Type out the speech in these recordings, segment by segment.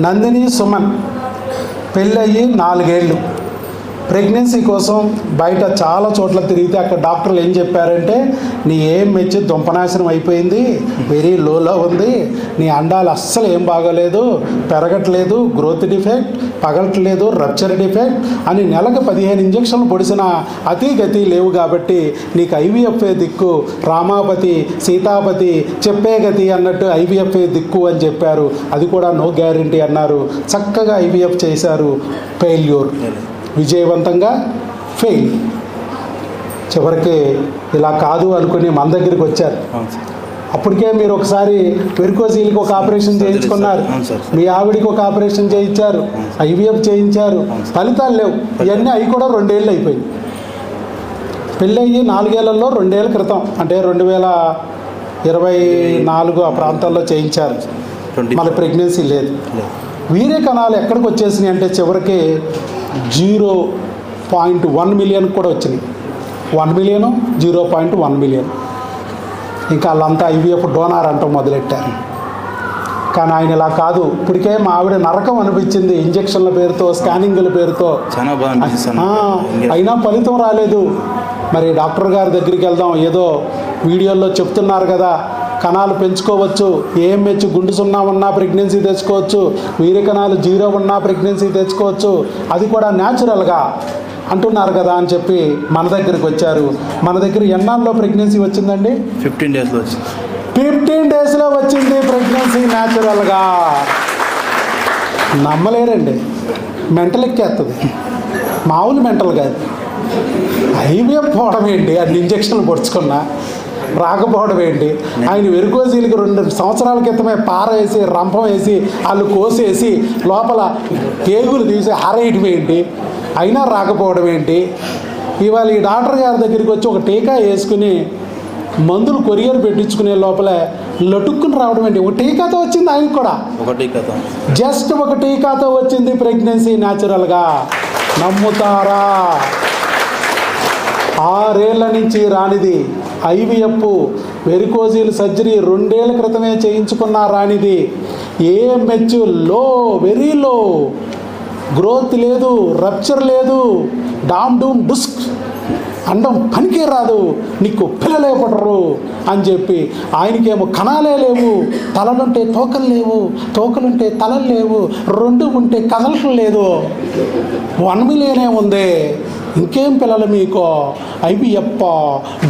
నందిని సుమన్ పెళ్ళయ్యి 4 ఏళ్ళు ప్రెగ్నెన్సీ కోసం బయట చాలా చోట్ల తిరిగితే అక్కడ డాక్టర్లు ఏం చెప్పారంటే నీ AMH దుంపనాశనం అయిపోయింది, వెరీ లోలో ఉంది, నీ అండాలు అస్సలు ఏం బాగోలేదు, పెరగట్లేదు, గ్రోత్ డిఫెక్ట్, పగలట్లేదు, రప్చర్ డిఫెక్ట్ అని నెలకు 15 ఇంజక్షన్లు పొడిసిన అతి గతి లేవు కాబట్టి నీకు IVF దిక్కు, రామాపతి సీతాపతి చెప్పే గతి అన్నట్టు IVF దిక్కు అని చెప్పారు. అది కూడా నో గ్యారంటీ అన్నారు. చక్కగా IVF చేశారు. ఫెయిల్యూర్, విజయవంతంగా ఫెయిల్. చివరికి ఇలా కాదు అనుకుని మన దగ్గరికి వచ్చారు. అప్పటికే మీరు ఒకసారి వెరికోజీలకి ఒక ఆపరేషన్ చేయించుకున్నారు, మీ ఆవిడికి ఒక ఆపరేషన్ చేయించారు, IVF చేయించారు, ఫలితాలు లేవు. ఇవన్నీ అవి కూడా 2 ఏళ్ళు అయిపోయింది. పెళ్ళయ్యి 4 ఏళ్లలో 2 ఏళ్ళ క్రితం అంటే 2024 ఆ ప్రాంతాల్లో చేయించారు. మళ్ళీ ప్రెగ్నెన్సీ లేదు. వీర్య కణాలు ఎక్కడికి వచ్చేసినాయి అంటే చివరికి 0.1 మిలియన్ కూడా వచ్చినాయి. 1 మిలియను 0.1 మిలియన్. ఇంకా వాళ్ళంతా IVF డోనార్ అంటూ మొదలెట్టారు. కానీ ఆయన ఇలా కాదు. ఇప్పటికే మా ఆవిడ నరకం అనిపించింది ఇంజక్షన్ల పేరుతో, స్కానింగ్ల పేరుతో. అయినా ఫలితం రాలేదు. మరి డాక్టర్ గారి దగ్గరికి వెళ్దాం, ఏదో వీడియోల్లో చెప్తున్నారు కదా కణాలు పెంచుకోవచ్చు, AMH గుండు 0 ఉన్నా ప్రెగ్నెన్సీ తెచ్చుకోవచ్చు, వీర్య కణాలు 0 ఉన్నా ప్రెగ్నెన్సీ తెచ్చుకోవచ్చు, అది కూడా న్యాచురల్గా అంటున్నారు కదా అని చెప్పి మన దగ్గరికి వచ్చారు. మన దగ్గర ఎన్నాళ్ళలో ప్రెగ్నెన్సీ వచ్చిందండి? 15 డేస్లో వచ్చింది. 15 డేస్లో వచ్చింది ప్రెగ్నెన్సీ న్యాచురల్గా. నమ్మలేరండి. మెంటల్ ఎక్కేస్తుంది, మామూలు మెంటల్ కాదు. IVF పోవడం ఏంటి, అన్ని ఇంజక్షన్లు పొడుచుకున్నా రాకపోవడం ఏంటి? ఆయన వెరికోజీలకి 2 సంవత్సరాల క్రితమే పార వేసి రంపం వేసి వాళ్ళు కోసేసి లోపల పేగులు తీసి ఆరేయడం ఏంటి? అయినా రాకపోవడం ఏంటి? ఇవాళ ఈ డాక్టర్ గారి దగ్గరికి వచ్చి ఒక టీకా వేసుకుని మందులు కొరియర్ పెట్టించుకునే లోపల లటుక్కుని రావడం ఏంటి? ఒక టీకాతో వచ్చింది ఆయనకు కూడా. జస్ట్ ఒక టీకాతో వచ్చింది ప్రెగ్నెన్సీ న్యాచురల్గా. నమ్ముతారా? 6 ఏళ్ల నుంచి రానిది IVF, వెరికోజీల్ సర్జరీ 2 ఏళ్ల క్రితమే చేయించుకున్న రానిది. AMH లో, వెరీ లో, గ్రోత్ లేదు, రప్చర్ లేదు, డామ్ డూమ్ డుస్క్, అండం పనికే రాదు, నీకు పిల్లలే పుట్టరు అని చెప్పి ఆయనకేమో కణాలే లేవు, తలలుంటే తోకలు లేవు, తోకలుంటే తలలు లేవు, 2 ఉంటే కదలటం లేదు, 1 మిలియనే ఉంది, ఇంకేం పిల్లలు మీకు, IVF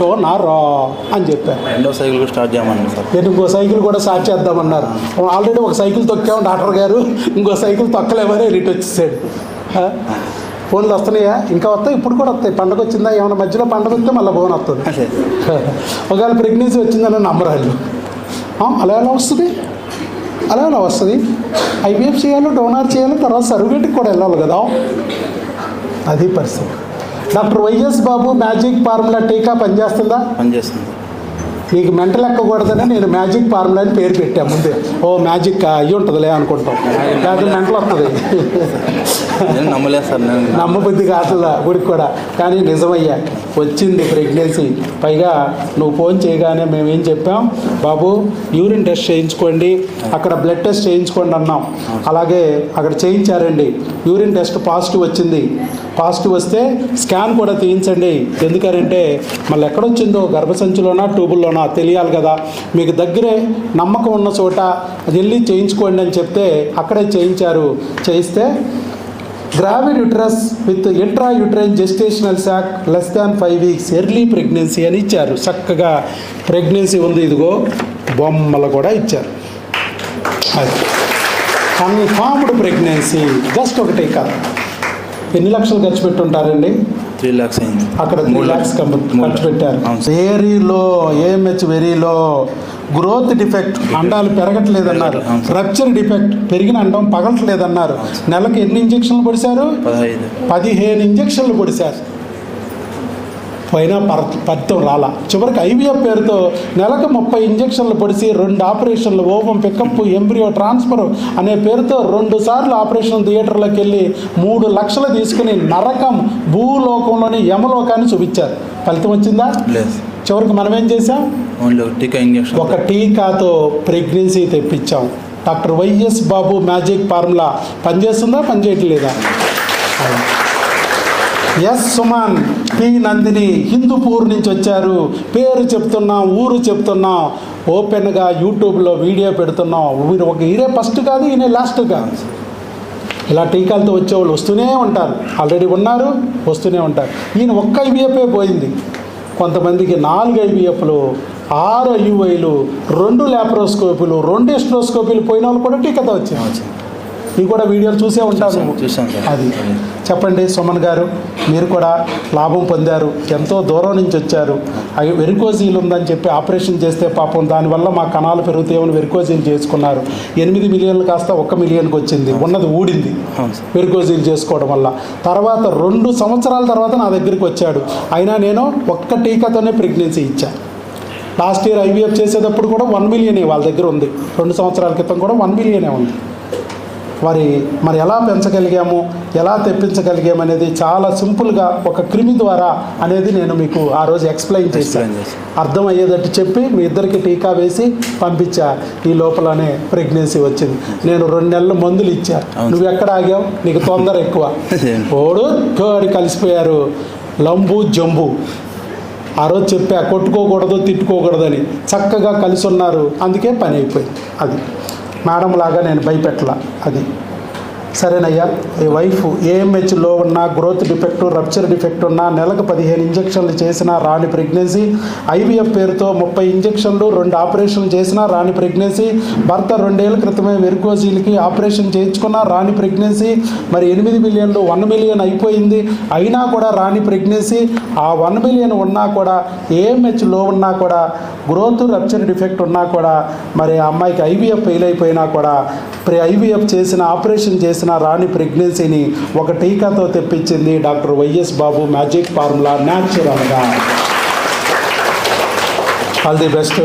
డోనారా అని చెప్పారు. 2వ సైకిల్ కూడా స్టార్ట్ చేయమన్నారు సార్. ఇంకో సైకిల్ కూడా స్టార్ట్ చేద్దామన్నారు. ఆల్రెడీ ఒక సైకిల్ తొక్కాము డాక్టర్ గారు, ఇంకో సైకిల్ తొక్కలేమని రిట్ వచ్చేసాడు. ఫోన్లు వస్తున్నాయా? ఇంకా వస్తాయి, ఇప్పుడు కూడా వస్తాయి. పండగ వచ్చిందా, ఏమైనా మధ్యలో పండగ వస్తే మళ్ళీ ఫోన్ వస్తుంది. ఒకవేళ ప్రెగ్నెన్సీ వచ్చిందని నమ్మరాళ్ళు. అలా ఎలా వస్తుంది? అలా ఎలా వస్తుంది? IVF చేయాలి, డోనార్ చేయాలి, తర్వాత సర్టిఫికేట్కి కూడా వెళ్ళాలి కదా. అది పరిస్థితి. డాక్టర్ వైఎస్ బాబు మ్యాజిక్ ఫార్ములా టీకా పనిచేస్తుందా? పనిచేస్తుంది. నీకు మెంటల్ ఎక్కకూడదని నేను మ్యాజిక్ ఫార్ములా అని పేరు పెట్టాను ముందే. ఓ మ్యాజిక్ అయ్యి ఉంటుందిలే అనుకుంటాం, లేకపోతే మెంటల్ వస్తుంది. నమ్మలేదు సార్, నమ్మబుద్ధి కాదులా గుడికి కూడా. కానీ నిజమయ్యా, వచ్చింది ప్రెగ్నెన్సీ. పైగా నువ్వు ఫోన్ చేయగానే మేము ఏం చెప్పాం, బాబు యూరిన్ టెస్ట్ చేయించుకోండి, అక్కడ బ్లడ్ టెస్ట్ చేయించుకోండి అన్నాం. అలాగే అక్కడ చేయించారండి. యూరిన్ టెస్ట్ పాజిటివ్ వచ్చింది. పాజిటివ్ వస్తే స్కాన్ కూడా తీయించండి. ఎందుకంటే మళ్ళీ ఎక్కడొచ్చిందో, గర్భసంచిలోనా ట్యూబుల్లోనా తెలియాలి కదా. మీకు దగ్గరే నమ్మకం ఉన్న చోట వెళ్ళి చేయించుకోండి అని చెప్తే అక్కడే చేయించారు. చేయిస్తే gravid uterus with intrauterine gestational sac <5 weeks early pregnancy అని ఇచ్చారు. చక్కగా ప్రెగ్నెన్సీ ఉంది. ఇదిగో బొమ్మలు కూడా ఇచ్చారు. అది కన్ఫర్మ్డ్ ప్రెగ్నెన్సీ. జస్ట్ ఒకటే కాదు. ఎన్ని లక్షలు ఖర్చు పెట్టుంటారండి? 3 lakhs అయింది. అక్కడ 3 lakhs ఖర్చు పెట్టారు. వెరీలో AMH వెరీలో, గ్రోత్ డిఫెక్ట్, అండాలు పెరగట్లేదన్నారు, రప్చర్ డిఫెక్ట్, పెరిగిన అండం పగలట్లేదన్నారు. నెలకు ఎన్ని ఇంజక్షన్లు పొడిశారు? 15 ఇంజక్షన్లు పొడిశారు. పోయినా ఫలితం రాలా. చివరికి IVF పేరుతో నెలకు 30 ఇంజక్షన్లు పొడిచి 2 ఆపరేషన్లు, ఓవం పికప్, ఎంబ్రియో ట్రాన్స్ఫర్ అనే పేరుతో 2 సార్లు ఆపరేషన్ థియేటర్లోకి వెళ్ళి 3 లక్షలు తీసుకుని నరకం, భూలోకంలోని యమలోకాన్ని చూపించారు. ఫలితం వచ్చిందా? చివరికి మనం ఏం చేసాం? ఒక టీకాతో ప్రెగ్నెన్సీ తెప్పించాం. డాక్టర్ వైఎస్ బాబు మ్యాజిక్ ఫార్ములా పనిచేస్తుందా, పనిచేయట్లేదా? ఎస్ సుమన్, పి నందిని హిందూపూర్ నుంచి వచ్చారు. పేరు చెప్తున్నాం, ఊరు చెప్తున్నాం, ఓపెన్గా యూట్యూబ్లో వీడియో పెడుతున్నాం. వీరు ఒక ఈయనే ఫస్ట్ కాదు, ఈయన లాస్ట్ కాదు. ఇలా టీకాలతో వచ్చేవాళ్ళు వస్తూనే ఉంటారు, ఆల్రెడీ ఉన్నారు, వస్తూనే ఉంటారు. ఈయన ఒక్క ఐవీఎఫే పోయింది. కొంతమందికి 4 ఐవీఎఫ్లు, 6 ఐయుఐలు, 2 ల్యాప్రోస్కోపీలు, 2 ఎస్ట్రోస్కోపీలు పోయిన వాళ్ళు కూడా టీకాతో వచ్చారు. ఇవి కూడా వీడియోలు చూసే ఉంటాను. చూశాను సార్. అది చెప్పండి సుమన్ గారు, మీరు కూడా లాభం పొందారు, ఎంతో దూరం నుంచి వచ్చారు. వెరికోజీలు ఉందని చెప్పి ఆపరేషన్ చేస్తే పాపం దానివల్ల మా కణాలు పెరుగుతాయని వెరికోజీలు చేసుకున్నారు. 8 మిలియన్లు కాస్త 1 మిలియన్కి వచ్చింది, ఉన్నది ఊడింది వెరికోజీలు చేసుకోవడం వల్ల. తర్వాత 2 సంవత్సరాల తర్వాత నా దగ్గరికి వచ్చాడు. అయినా నేను ఒక్క టీకాతోనే ప్రెగ్నెన్సీ ఇచ్చాను. లాస్ట్ ఇయర్ ఐవీఎఫ్ చేసేటప్పుడు కూడా 1 మిలియనే వాళ్ళ దగ్గర ఉంది. 2 సంవత్సరాల క్రితం కూడా 1 మిలియనే ఉంది. మరి ఎలా పెంచగలిగాము, ఎలా తెప్పించగలిగాము అనేది చాలా సింపుల్గా ఒక క్రిమి ద్వారా అనేది నేను మీకు ఆ రోజు ఎక్స్ప్లెయిన్ చేశాను. అర్థమయ్యేటట్టు చెప్పి మీ ఇద్దరికి టీకా వేసి పంపించా. ఈ లోపలనే ప్రెగ్నెన్సీ వచ్చింది. నేను 2 నెలలు మందులు ఇచ్చా. నువ్వు ఎక్కడ ఆగావు? నీకు తొందర ఎక్కువ. ఓడు తోడి కలిసిపోయారు, లంబు జంబు. ఆ రోజు చెప్పా, కొట్టుకోకూడదు, తిట్టుకోకూడదని. చక్కగా కలిసి ఉన్నారు, అందుకే పని అయిపోయింది. అది మేడం లాగా నేను భయపెట్టలా. అది సరేనయ్యా. ఈ వైఫ్ ఏఎంహెచ్ లో ఉన్న, గ్రోత్ డిఫెక్ట్, రప్చర్ డిఫెక్ట్ ఉన్న, నెలకు 15 ఇంజక్షన్లు చేసినా రాని ప్రెగ్నెన్సీ, ఐవీఎఫ్ పేరుతో 30 ఇంజక్షన్లు, 2 ఆపరేషన్లు చేసినా రాని ప్రెగ్నెన్సీ, భర్త 2 ఏళ్ల క్రితమే వెరికోజీలకి ఆపరేషన్ చేయించుకున్నా రాని ప్రెగ్నెన్సీ, మరి 8 మిలియన్లు 1 మిలియన్ అయిపోయింది, అయినా కూడా రాని ప్రెగ్నెన్సీ. ఆ 1 మిలియన్ ఉన్నా కూడా, ఏఎంహెచ్ లో ఉన్నా కూడా, గ్రోత్ రప్చర్ డిఫెక్ట్ ఉన్నా కూడా, మరి ఆ అమ్మాయికి ఐవీఎఫ్ ఫెయిల్ అయిపోయినా కూడా, ఐవీఎఫ్ చేసిన, ఆపరేషన్ చేసిన రాని ప్రెగ్నెన్సీని ఒక టీకాతో తెప్పించింది డాక్టర్ వైఎస్ బాబు మ్యాజిక్ ఫార్ములా న్యాచురల్గా. All the best.